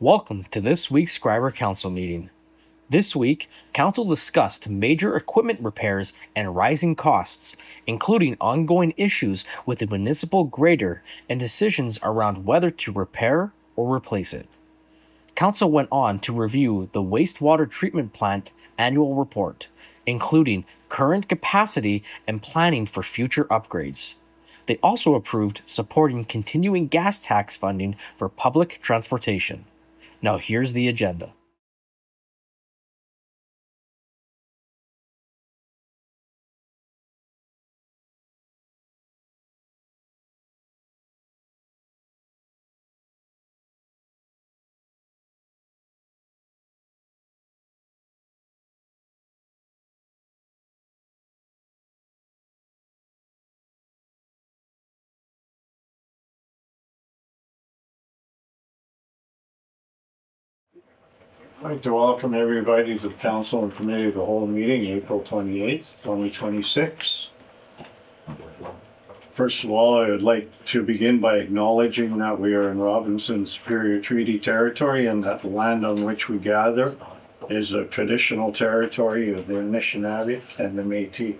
Welcome to this week's Schreiber Council meeting. This week, Council discussed major equipment repairs and rising costs, including ongoing issues with the municipal grader and decisions around whether to repair or replace it. Council went on to review the Wastewater Treatment Plant annual report, including current capacity and planning for future upgrades. They also approved supporting continuing gas tax funding for public transportation. Now here's the agenda. I'd like to welcome everybody to the Council and Committee of the Whole meeting, April 28th, 2026. First of all, I would like to begin by acknowledging that we are in Robinson Superior Treaty Territory and that the land on which we gather is a traditional territory of the Anishinaabe and the Métis.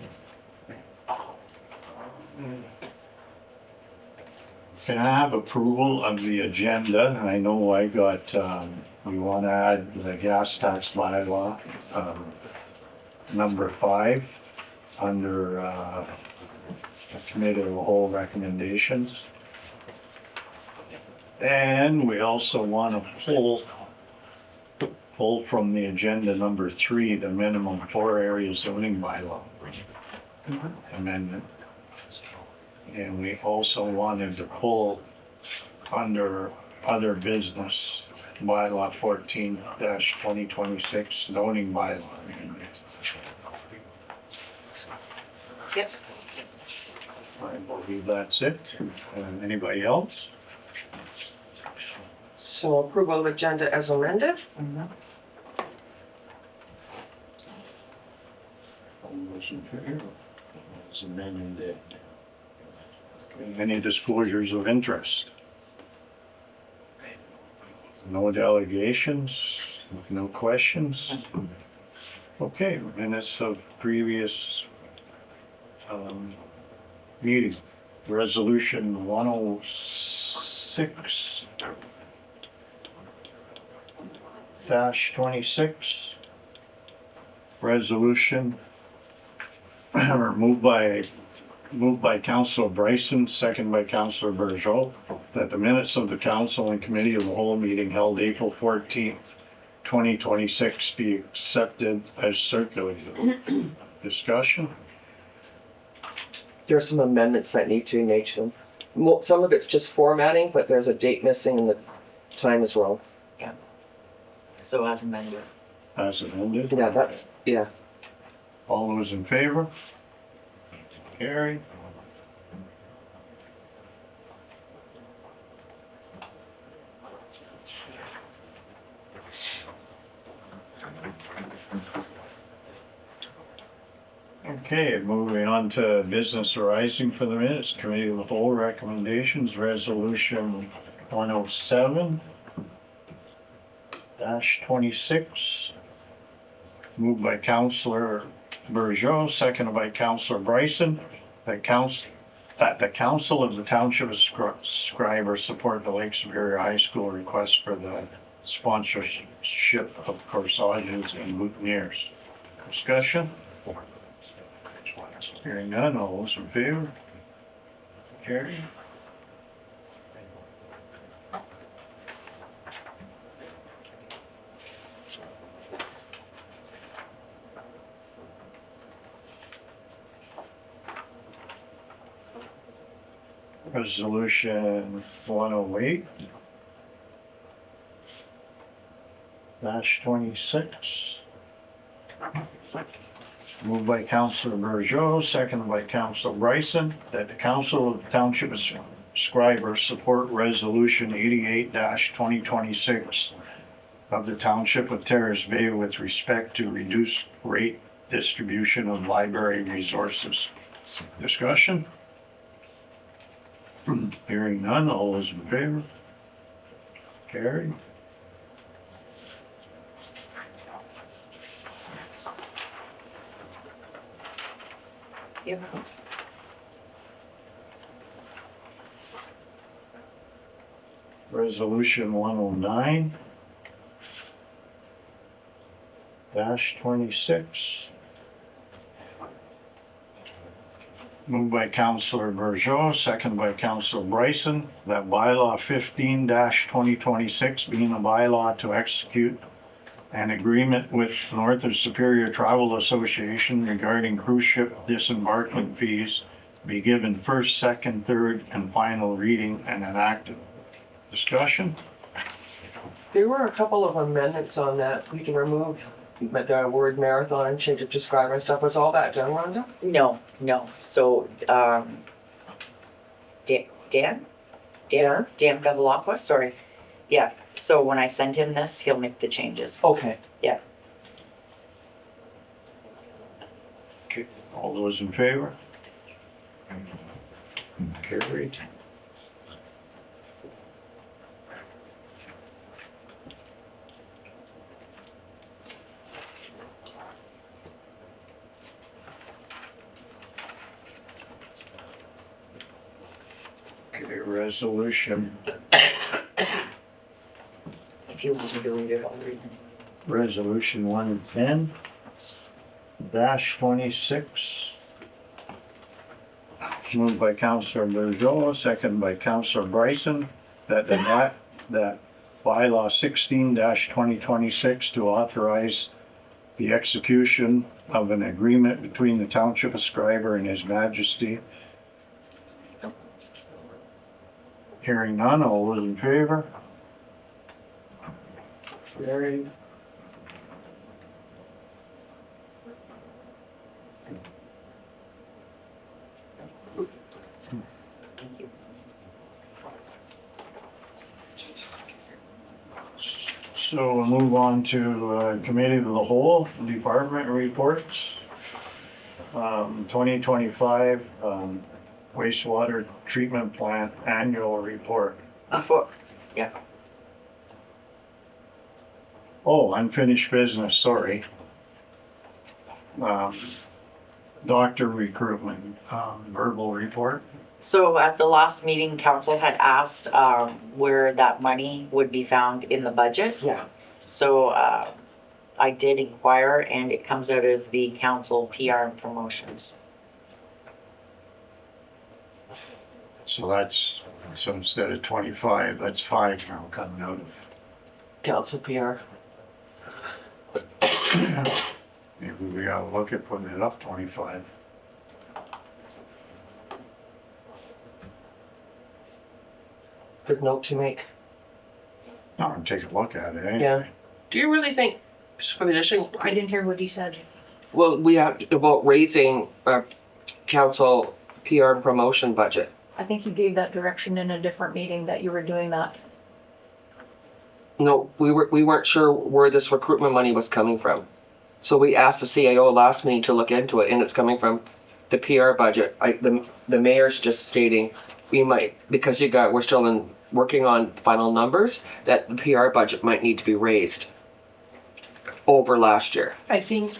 Can I have approval of the agenda? I know I got, we want to add the gas tax bylaw, number 5, under the Committee of the Whole recommendations. And we also want to pull from the agenda number 3, the minimum floor area zoning bylaw amendment. And we also wanted to pull under other business bylaw 14-2026 zoning bylaw. Yep. I believe that's it. Anybody else? So approval of agenda as amended? All those in favor? As amended. Any disclosures of interest? No delegations, no questions? Okay, minutes of previous meeting. Resolution 106-26. Resolution moved by Councilor Bryson, second by Councilor Bergeau, that the minutes of the Council and Committee of the Whole meeting held April 14th, 2026 be accepted as circulated. Discussion? There are some amendments that need to be made to them. Some of it's just formatting, but there's a date missing and the time is wrong. So as amended. As amended? Yeah. All those in favor? Carried. Okay, moving on to business arising for the minutes, Committee of the Whole recommendations, resolution 107-26, moved by Councilor Bergeau, seconded by Councilor Bryson, that the Council of the Township of Schreiber support the Lake Superior High School request for the sponsorship of corsages and boutonnieres. Discussion? Hearing none, all those in favor? Carried. Resolution 108-26. Moved by Councilor Bergeau, seconded by Councilor Bryson, that the Council of the Township of Schreiber support Resolution 88-2026 of the Township of Terrace Bay with respect to reduced rate distribution of library resources. Discussion? Hearing none, all those in favor? Carried. Yep. Resolution 109 -26. Moved by Councillor Burgeot, second by Councillor Bryson, that bylaw 15-2026 being a bylaw to execute an agreement with North of Superior Travel Association regarding cruise ship disembarkment fees be given first, second, third, and final reading and enacted. Discussion? There were a couple of amendments on that. We can remove the word marathon and change it to Schreiber and stuff. Was all that done, Rhonda? No, no, so, Dan Bevilacqua, sorry. Yeah, so when I send him this, he'll make the changes. Okay. Yeah. Okay, all those in favor? Carried. Okay, resolution, If you want me to read it, I'll read it. resolution 110-26. Moved by Councillor Burgeot, second by Councillor Bryson, that bylaw 16-2026 to authorize the execution of an agreement between the Township of Schreiber and His Majesty. Hearing none, all those in favor? Carried. So we'll move on to Committee of the Whole, Department Reports. 2025 Wastewater Treatment Plant Annual Report. Before, Oh, unfinished business, sorry. Doctor recruitment, verbal report. so at the last meeting, council had asked, where that money would be found in the budget. Yeah. So, I did inquire and it comes out of the council PR and promotions. So that's, so instead of 25, that's 5 now coming out Council PR. of. Maybe we gotta look at putting it up 25. Good note to make. I'll take a look at it, eh? Yeah. Do you really think, position? I didn't hear what he said. Well, we have to about raising our council PR and promotion budget. I think you gave that direction in a different meeting that you were doing that. No, we weren't sure where this recruitment money was coming from. So we asked the CAO last meeting to look into it, and it's coming from the PR budget. The mayor's just stating we might, because we're still working on final numbers, that the PR budget might need to be raised over last year. I think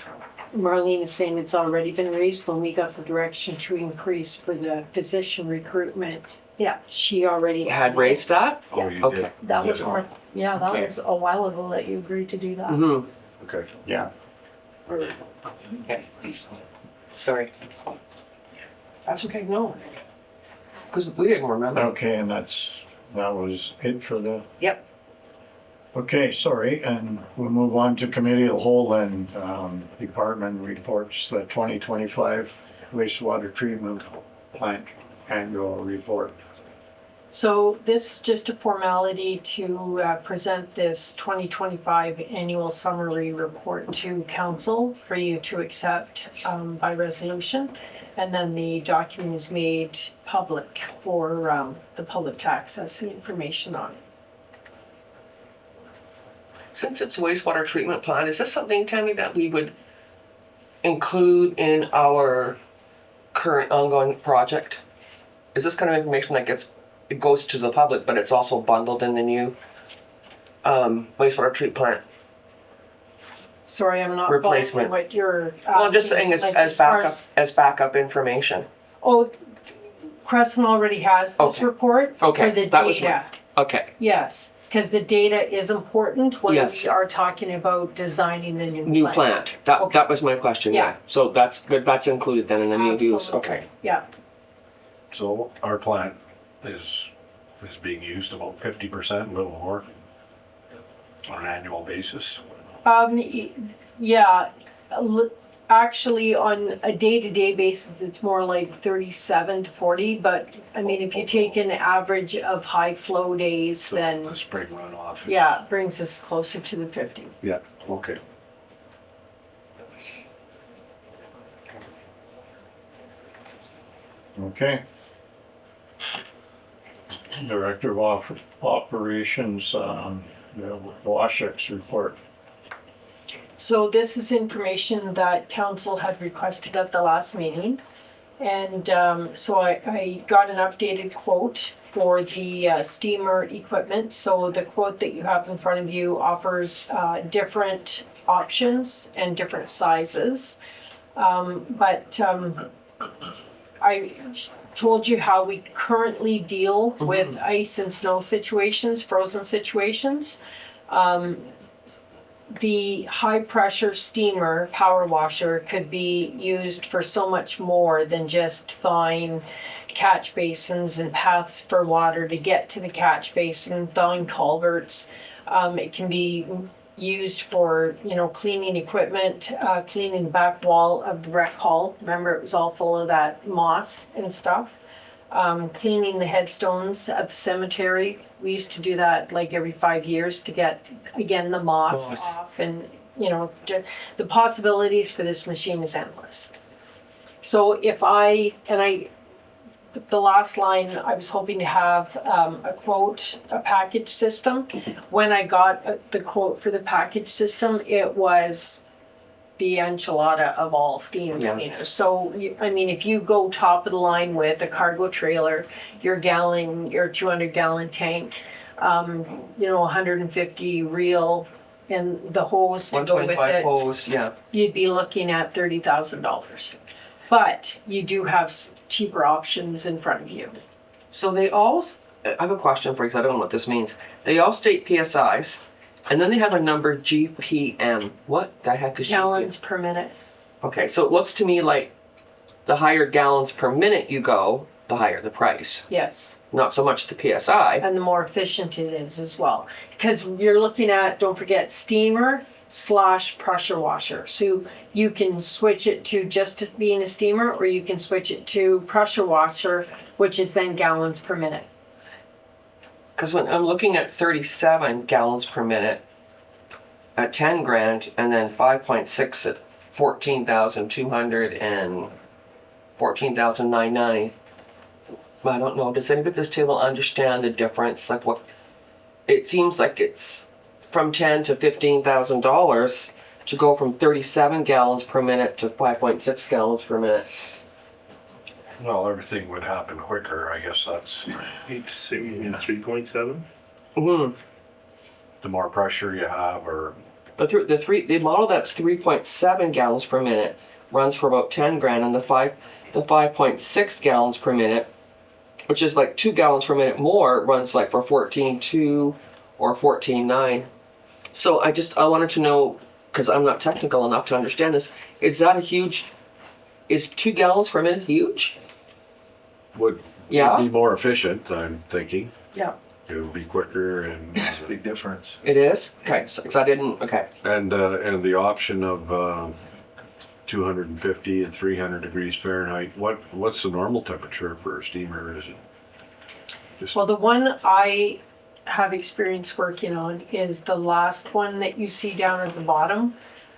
Marlene is saying it's already been raised when we got the direction to increase for the physician recruitment. Yeah. She already Had raised that? Oh, you Okay. did? That was Yeah. more, yeah, that Okay. was a while ago that you agreed to do that. Mm-hmm. Okay. Yeah, Okay. Sorry. That's okay, no. Because we didn't remember. okay, and that was it for the. Yep. Okay, sorry, and we'll move on to Committee of the Whole and Department Reports, the 2025 Wastewater Treatment Plant Annual Report. So this is just a formality to present this 2025 annual summary report to council for you to accept by resolution. And then the document is made public for the public to access the information on it. Since it's wastewater treatment plant, is this something, Tammy, that we would include in our current ongoing project? Is this kind of information that it goes to the public, but it's also bundled in the new wastewater treatment plant Sorry, I'm not Replacement. following what you're asking. Well, I'm just saying like, as far backup, as backup information. Oh, Crescent already has this Okay. report Okay, for the that was data. Okay, Yes, because the data is important when Yes. we are talking about designing the new new plant. plant. That Okay. that was my question, yeah. Yeah. So that's good, that's included then in the new use, Absolutely. okay. Yeah. So our plant is being used about 50%, a little more, on an annual basis. Yeah, actually on a day-to-day basis, it's more like 37 to 40, but I mean, if you take an average of high flow days, So then the spring runoff. yeah, it brings us closer to the 50. Yeah, okay. Okay. Director of Operations, the Washing's report. So this is information that council had requested at the last meeting. And so I got an updated quote for the steamer equipment. So the quote that you have in front of you offers different options and different sizes. But I told you how we currently deal with ice and snow situations, frozen situations. The high pressure steamer power washer could be used for so much more than just thawing catch basins and paths for water to get to the catch basin, thawing culverts. It can be used for, cleaning equipment, cleaning the back wall of the rec hall. Remember, it was all full of that moss and stuff. Cleaning the headstones at the cemetery. We used to do that like every 5 years to get, again, the moss off. And, the possibilities for this machine is endless. So the last line, I was hoping to have a quote, a package system. When I got the quote for the package system, it was the enchilada of all steam cleaners. So, if you go top of the line with a cargo trailer, your 200-gallon tank, 150 reel, and the hose to go with 125 it, hose, yeah. you'd be looking at $30,000. But you do have cheaper options in front of you. So they all, I have a question for you, because I don't know what this means. They all state PSIs, and then they have a number GPM. What the heck is Gallons per minute. Okay, so it looks to me like the higher gallons per minute you go, the higher the price. Yes. Not so much the PSI. And the more efficient it is as well. Because you're looking at, don't forget, steamer/pressure washer. So you can switch it to just being a steamer, or you can switch it to pressure washer, which is then gallons per minute. Because when I'm looking at 37 gallons per minute at 10 grand, and then 5.6 at 14,200 and 14,990. I don't know. Does anybody at this table understand the difference? Like what? It seems like it's from $10,000 to $15,000 to go from 37 gallons per minute to 5.6 gallons per minute. Well, everything would happen quicker, I guess that's, 3.7? Mm-hmm. the more pressure you have, or, The model that's 3.7 gallons per minute runs for about 10 grand, and the 5.6 gallons per minute, which is like 2 gallons per minute more, runs like for 14.2 or 14.9. So I wanted to know, because I'm not technical enough to understand this, is 2 gallons per minute huge? would Yeah. be more efficient, I'm thinking. Yeah. It would be quicker and, It's a big difference. It is? Okay, so, 'cause I didn't, okay. and the option of 250 and 300 degrees Fahrenheit. What's the normal temperature for a steamer? Is it just Well, the one I have experience working on is the last one that you see down at the bottom.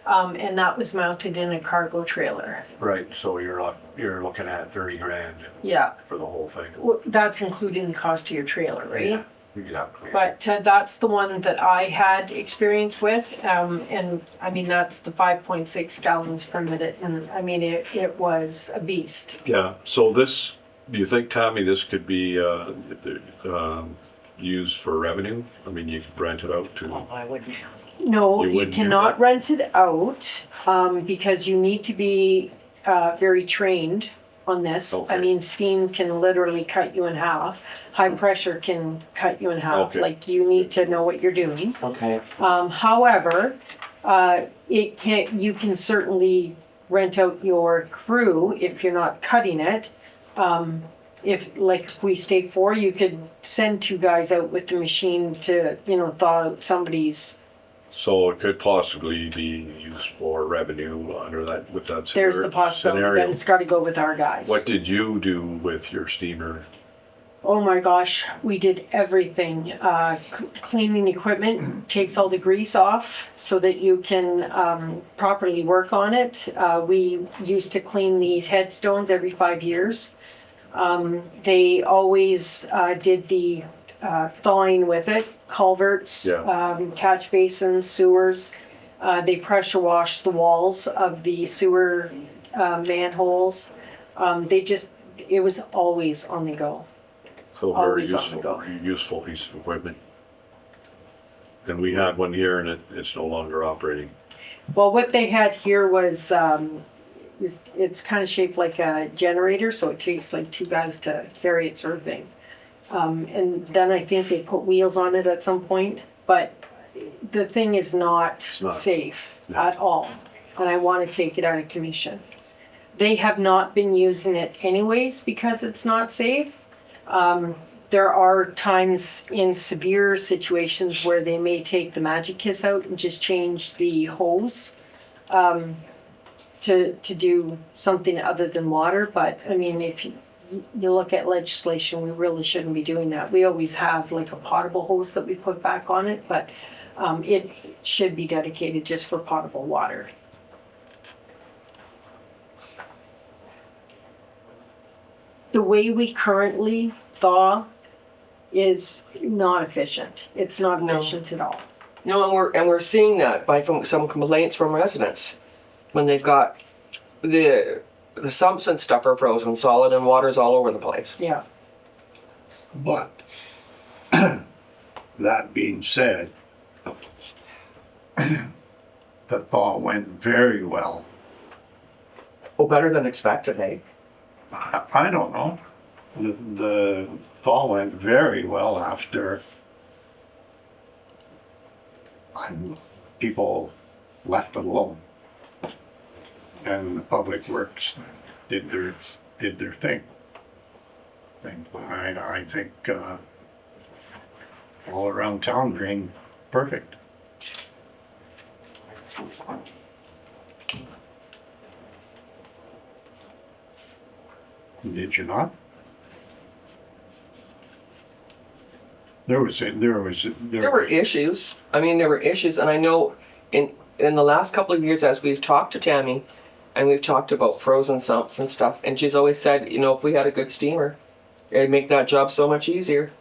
And that was mounted in a cargo trailer. right? So you're looking at 30 grand Yeah, for the whole thing. well, that's including the cost of your trailer, right? Yeah. But that's the one that I had experience with, and that's the 5.6 gallons per minute, and it was a beast. Yeah. So this, do you think, Tommy, this could be use for revenue? I mean, you could rent it out to, I wouldn't. No, You you wouldn't do cannot that? rent it out, because you need to be, very trained on this. I Okay. mean, steam can literally cut you in half. High pressure can cut you in half. Okay. Like, you need to know what you're doing. Okay. However, you can certainly rent out your crew if you're not cutting it. If we stay 4, you could send 2 guys out with the machine to, thaw out somebody's. so it could possibly be used for revenue under that, with that There's the possibility, but scenario. it's gotta go with our guys. What did you do with your steamer? Oh my gosh, we did everything. Cleaning equipment takes all the grease off so that you can properly work on it. We used to clean these headstones every 5 years. They always did the thawing with it, culverts, Yeah. catch basins, sewers. They pressure washed the walls of the sewer manholes. It was always on the go. So very Always on the go. useful piece of equipment. And we had one here and it's no longer operating. Well, what they had here was, it's kind of shaped like a generator, so it takes like 2 guys to carry it, sort of thing. And then I think they put wheels on it at some point, but the thing is not not. safe No. at all. And I want to take it out of commission. They have not been using it anyways because it's not safe. There are times in severe situations where they may take the Magic Kiss out and just change the hose to do something other than water. But I mean, if you look at legislation, we really shouldn't be doing that. We always have like a potable hose that we put back on it, but it should be dedicated just for potable water. The way we currently thaw is not efficient. It's not No. efficient at all. No, and we're seeing that from some complaints from residents when they've got the sumps and stuff are frozen solid and water's all over the place. Yeah. But that being said, the thaw went very well. Oh, better than expected, hey? I don't know. The thaw went very well after people left it alone. And the Public Works did their thing. I think all around town drained perfect. Did you not? There There were issues. I mean, there were issues, and I know in the last couple of years, as we've talked to Tammy, and we've talked about frozen sumps and stuff, and she's always said, if we had a good steamer, it'd make that job so much easier.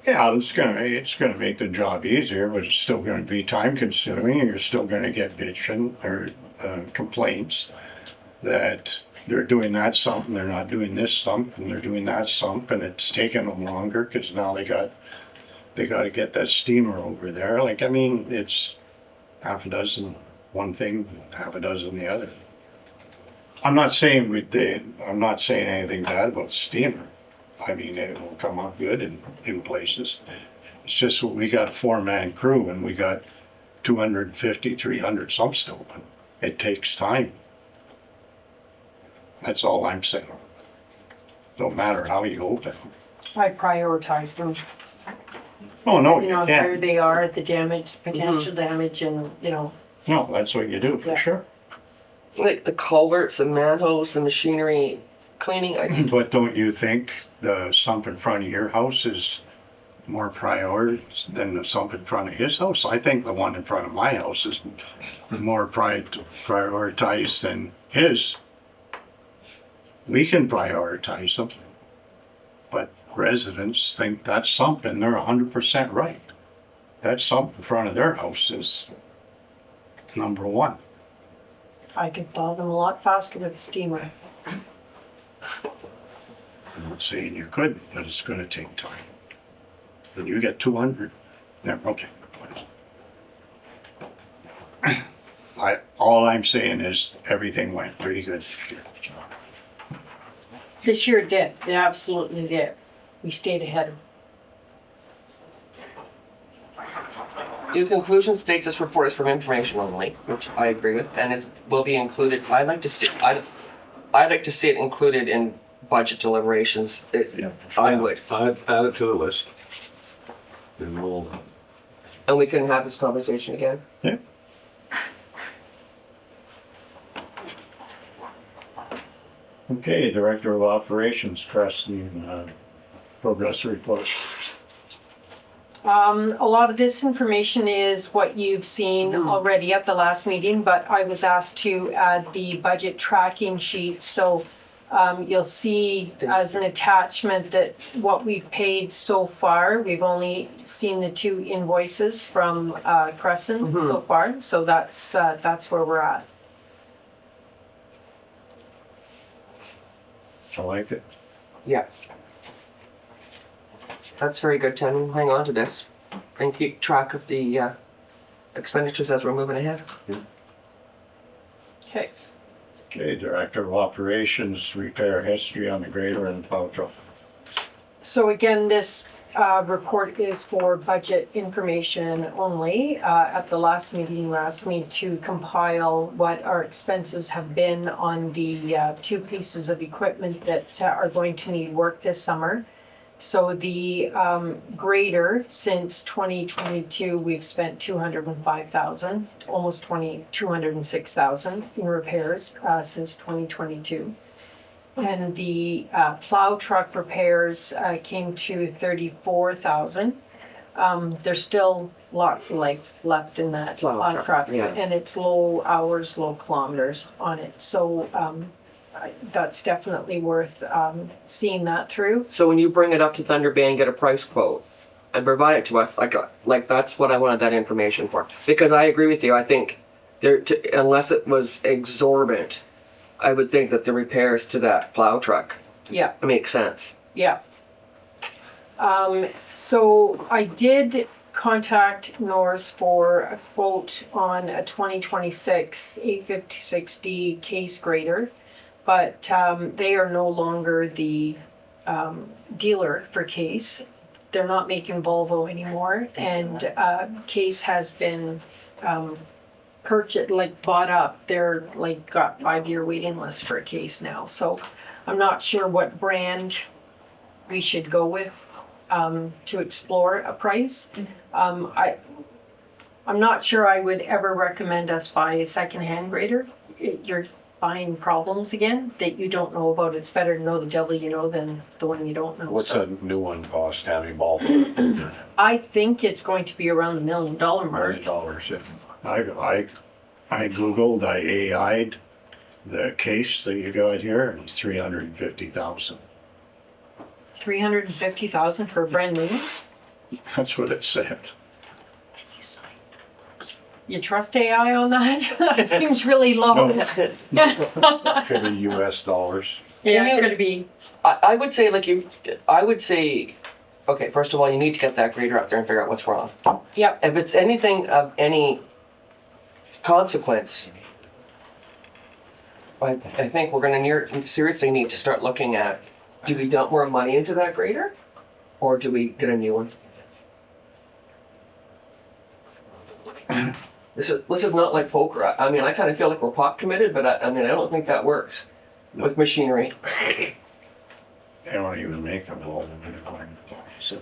Yeah, it's gonna make the job easier, but it's still gonna be time consuming, and you're still gonna get bitching or complaints that they're doing that sump and they're not doing this sump and they're doing that sump and it's taking them longer because now they got to get that steamer over there. Like, I mean, it's half a dozen one thing, half a dozen the other. I'm not saying anything bad about the steamer. I mean, it will come up good in places. It's just we got a 4-man crew and we got 250, 300 sumps to open. It takes time. That's all I'm saying. Don't matter how you open. I prioritize them. Oh, no, You you know, there can't. they are, the damage, potential damage, and, No, that's what you do for Yeah. sure. Like the culverts, the manholes, the machinery, cleaning. But don't you think the sump in front of your house is more priority than the sump in front of his house? I think the one in front of my house is more prioritized than his. We can prioritize them, but residents think that's something, they're 100% right. That sump in front of their house is number one. I could thaw them a lot faster with a steamer. I'm not saying you couldn't, but it's gonna take time. Did you get 200? Yeah, okay. All I'm saying is everything went pretty good this year. This year it did, it absolutely did. We stayed ahead. The conclusion states this report is from information only, which I agree with, and will be included. I'd like to see it included in budget deliberations. I would. I'd add it to the list. And we'll, And we can have this conversation again. Yeah. Okay, Director of Operations, Preston, progress report. A lot of this information is what you've seen already at the last meeting, but I was asked to add the budget tracking sheet. So you'll see as an attachment that what we've paid so far, we've only seen the 2 invoices from Crescent so far. So that's where we're at. I like it. Yeah. That's very good, Tim. Hang on to this and keep track of the expenditures as we're moving ahead. Okay. Okay, Director of Operations, repair history on the grader and plow truck. So again, this report is for budget information only. At the last meeting, you asked me to compile what our expenses have been on the 2 pieces of equipment that are going to need work this summer. So the grader, since 2022, we've spent 205,000, almost 206,000 in repairs since 2022. And the plow truck repairs came to 34,000. There's still lots of life left in that plow truck, yeah. and it's low hours, low kilometers on it. So that's definitely worth seeing that through. So when you bring it up to Thunder Bay and get a price quote and provide it to us, like that's what I wanted that information for. Because I agree with you. I think unless it was exorbitant, I would think that the repairs to that plow truck make sense. Yeah. So I did contact Norse for a quote on a 2026 856D case grader, but they are no longer the dealer for Case. They're not making Volvo anymore, and Case has been purchased, bought up. They're got 5-year waiting list for a Case now. So I'm not sure what brand we should go with to explore a price. I'm not sure I would ever recommend us buy a secondhand grader. You're buying problems again that you don't know about. It's better to know the devil you know than the one you don't know. what's a new one cost, Tammy, ball? I think it's going to be around the $1 million mark. $1 million, yeah. I Googled, I AI'd the case that you got here, and it's 350,000. 350,000 for a brand new. That's what it said. You trust AI on that? That seems really low. No. Could be US dollars. Yeah, it could be. I would say okay, first of all, you need to get that grader up there and figure out what's wrong. Yep. If it's anything of any consequence, I think we're gonna seriously need to start looking at, do we dump more money into that grader? Or do we get a new one? This is not like poker. I mean, I kind of feel like we're pot committed, but I don't think that works with machinery. They don't even make them all. So,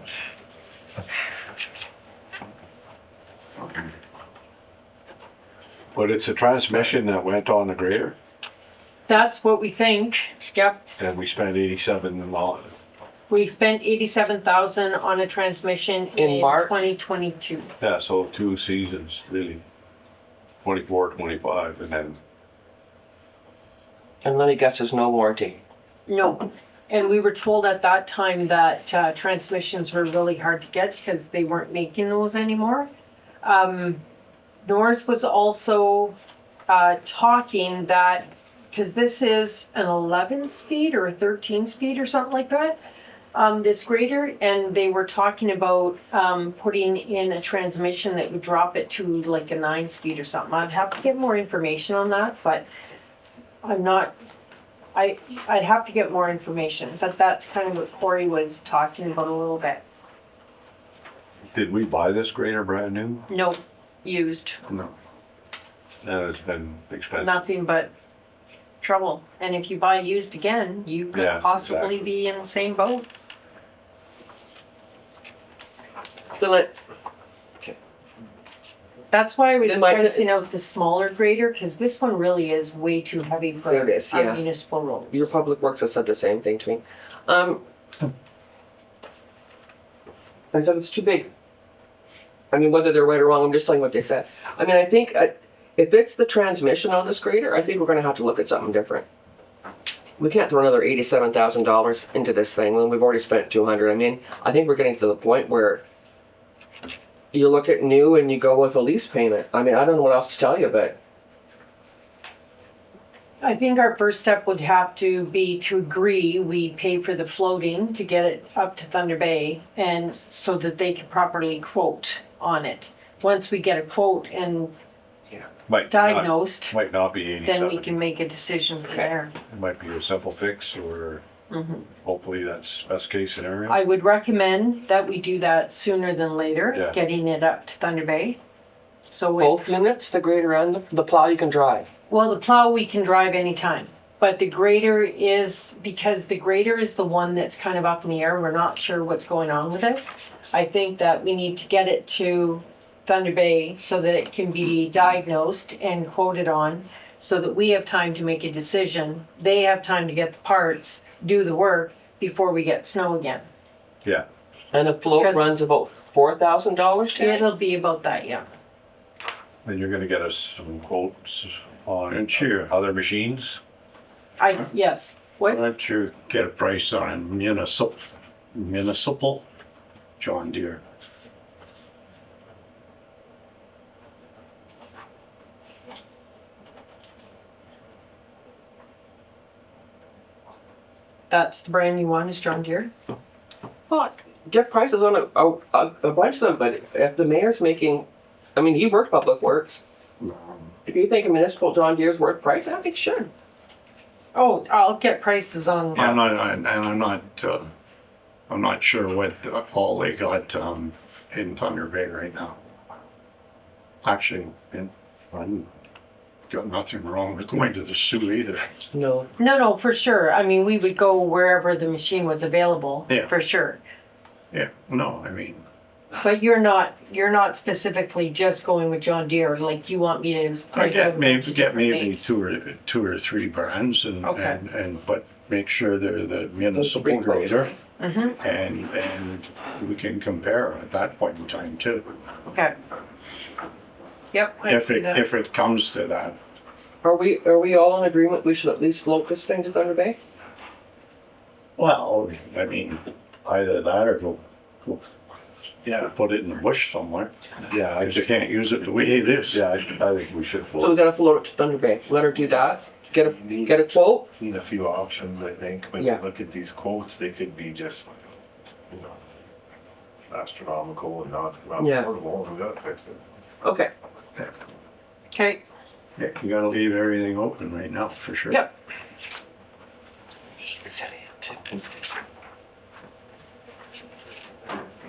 But it's a transmission that went on the grader, That's what we think. Yep. and we spent 87 on it. We spent 87,000 on a transmission in March? 2022. Yeah, so 2 seasons, really. 24, 25, and then And let me guess, there's no warranty. No. And we were told at that time that transmissions were really hard to get because they weren't making those anymore. Norris was also talking that, because this is an 11 speed or a 13 speed or something like that, This grader, and they were talking about, putting in a transmission that would drop it to like a 9-speed or something. I'd have to get more information on that, but I'm not, I'd have to get more information, but that's kind of what Corey was talking about a little bit. Did we buy this grader brand new? Nope, used, No. And it's been expensive. nothing but trouble. And if you buy used again, you could Yeah, possibly exactly. be in the same boat. That's why I was Then my- pricing out the smaller grader, cause this one really is way too heavy for It is, our yeah. municipal roads. Your public works has said the same thing to me. I said it's too big. I mean, whether they're right or wrong, I'm just telling you what they said. I mean, I think if it's the transmission on this grader, I think we're gonna have to look at something different. We can't throw another $87,000 into this thing when we've already spent 200. I mean, I think we're getting to the point where you look at new and you go with a lease payment. I mean, I don't know what else to tell you, but I think our first step would have to be to agree, we pay for the floating to get it up to Thunder Bay, and so that they can properly quote on it. Once we get a quote and Might not, diagnosed, might not be then 87. we can make a decision from there. It might be a simple fix, or hopefully that's best case scenario. I would recommend that we do that sooner than later, Yeah. getting it up to Thunder Bay. So both units, the grader and the plow, you can drive. well, the plow we can drive anytime, but the grader is, because the grader is the one that's kind of up in the air, we're not sure what's going on with it. I think that we need to get it to Thunder Bay so that it can be diagnosed and quoted on, so that we have time to make a decision. They have time to get the parts, do the work before we get snow again. Yeah, And a float Because- runs about $4,000 to it. It'll be about that, yeah. and you're gonna get us some quotes on And sure. other machines? Yes, what? Why don't you get a price on municipal John Deere? That's the brand new one, is John Deere? Well, get prices on a bunch of them, but if the mayor's making, I mean, he worked public works. If you think a municipal John Deere's worth price, I think sure. Oh, I'll get prices on. I'm not sure what all they got in Thunder Bay right now. Actually, I'm got nothing wrong with going to the Sioux either. No. No, for sure. I mean, we would go wherever the machine was available, Yeah. for sure. Yeah, no, I mean, But you're not specifically just going with John Deere, like you want me to I price out get to different maybe mates. two or three brands Okay. but make sure they're the municipal grader Mm-hmm, and we can compare at that point in time too. okay. Yep, I If see that. it comes to that. Are we all in agreement we should at least float this thing to Thunder Bay? Well, I mean, either that or go put it in the bush somewhere. Yeah, Because you can't use it the way it is. yeah, I think we should So we float. gotta float it to Thunder Bay. Let her do that. Get a quote. Need a few options, I think. When Yeah. you look at these quotes, they could be just, you know, astronomical and not Yeah. affordable, and we gotta fix it. Okay. Okay, Yeah, you gotta leave everything open right now, for sure. Yep.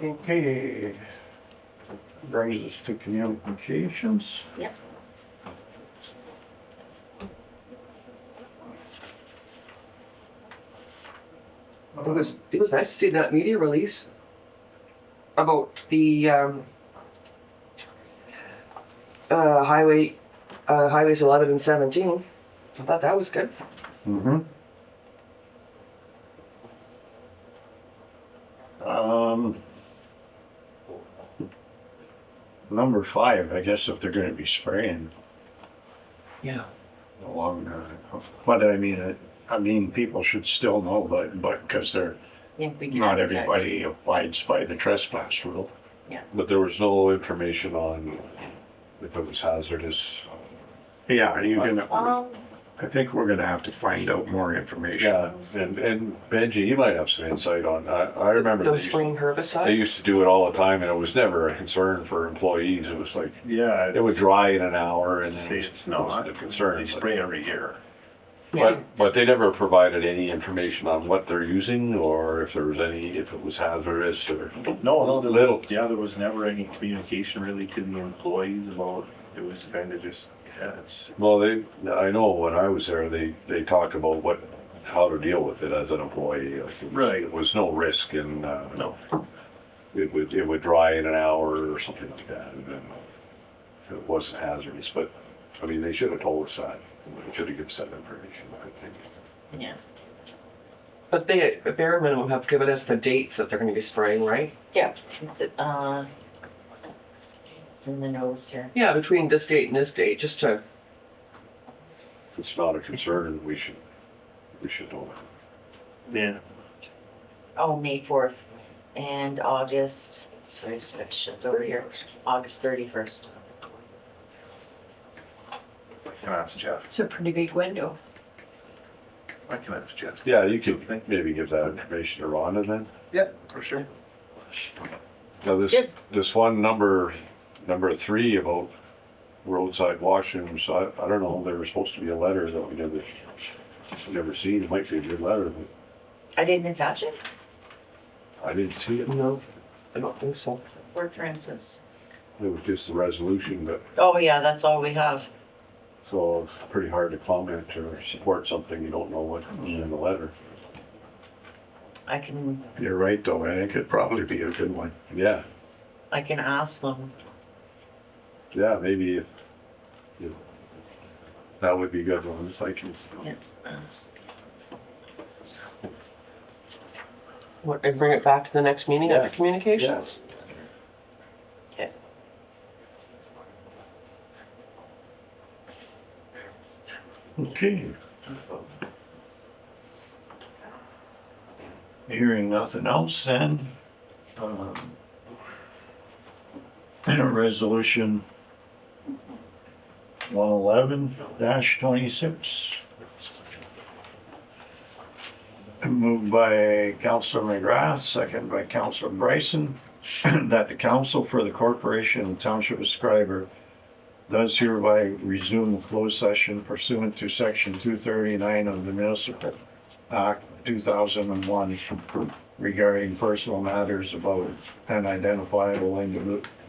Okay. Brings us to communications. It was nice to see that media release about the highways 11 and 17. I thought that was good. Mm-hmm. Number 5, I guess if they're gonna be spraying Yeah. along, but I mean, people should still know, but, cause they're, Yeah, we can not advertise. everybody abides by the trespass rule. But there was no information on if it was hazardous. Yeah, are you gonna, I think we're gonna have to find out more information. Yeah, and Benji, you might have some insight on, I remember Those they spring they herbicide? used to do it all the time and it was never a concern for employees. It was like, Yeah. it would dry in an hour and Say then it's not, wasn't a concern. they spray every year. But they never provided any information on what they're using or if there was any, if it was hazardous or. No, there Little. was, yeah, there was never any communication really to the employees about, it was kind of just, yeah, it's. Well, I know when I was there, they talked about how to deal with it as an employee. Like, Right. There was no risk in, No, it would dry in an hour or something like that, and then it wasn't hazardous, but, I mean, they should have told us that. They should have given us that information, I think. Yeah. But they, at bare minimum, have given us the dates that they're gonna be spraying, right? Yeah, it's in the nose here. Yeah, between this date and this date, just to, If it's not a concern, we should know that. yeah, Oh, May 4th and August, sorry, I just got shipped over here, August 31st. I can ask Jeff, It's a pretty big window. I can ask Jeff. Yeah, you could maybe give that information to Rhonda then. Yeah, for sure. Now, good. this one number 3 about roadside washrooms, I don't know, there was supposed to be a letter that we never seen. It might be a good letter, but I didn't attach it? I didn't see it. no, I don't think so. Where Francis? It was just the resolution, but, Oh, yeah, that's all we have. so it's pretty hard to comment or support something you don't know what's in the letter. I can You're right, though, I think it'd probably be a good one. Yeah, ask them. yeah, maybe if that would be good one, it's like, That's- What, and bring it back to the next meeting under Yeah. communications? Okay. Okay. Hearing nothing else then, and a resolution 111-26. Moved by Councilor McGrath, second by Councilor Bryson, that the council for the corporation and township of Schreiber does hereby resume closed session pursuant to section 239 of the Municipal Act 2001 regarding personal matters about an identifiable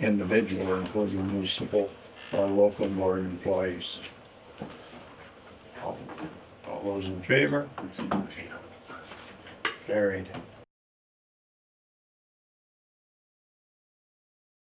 individual, including municipal or local board employees. All those in favor? Carried.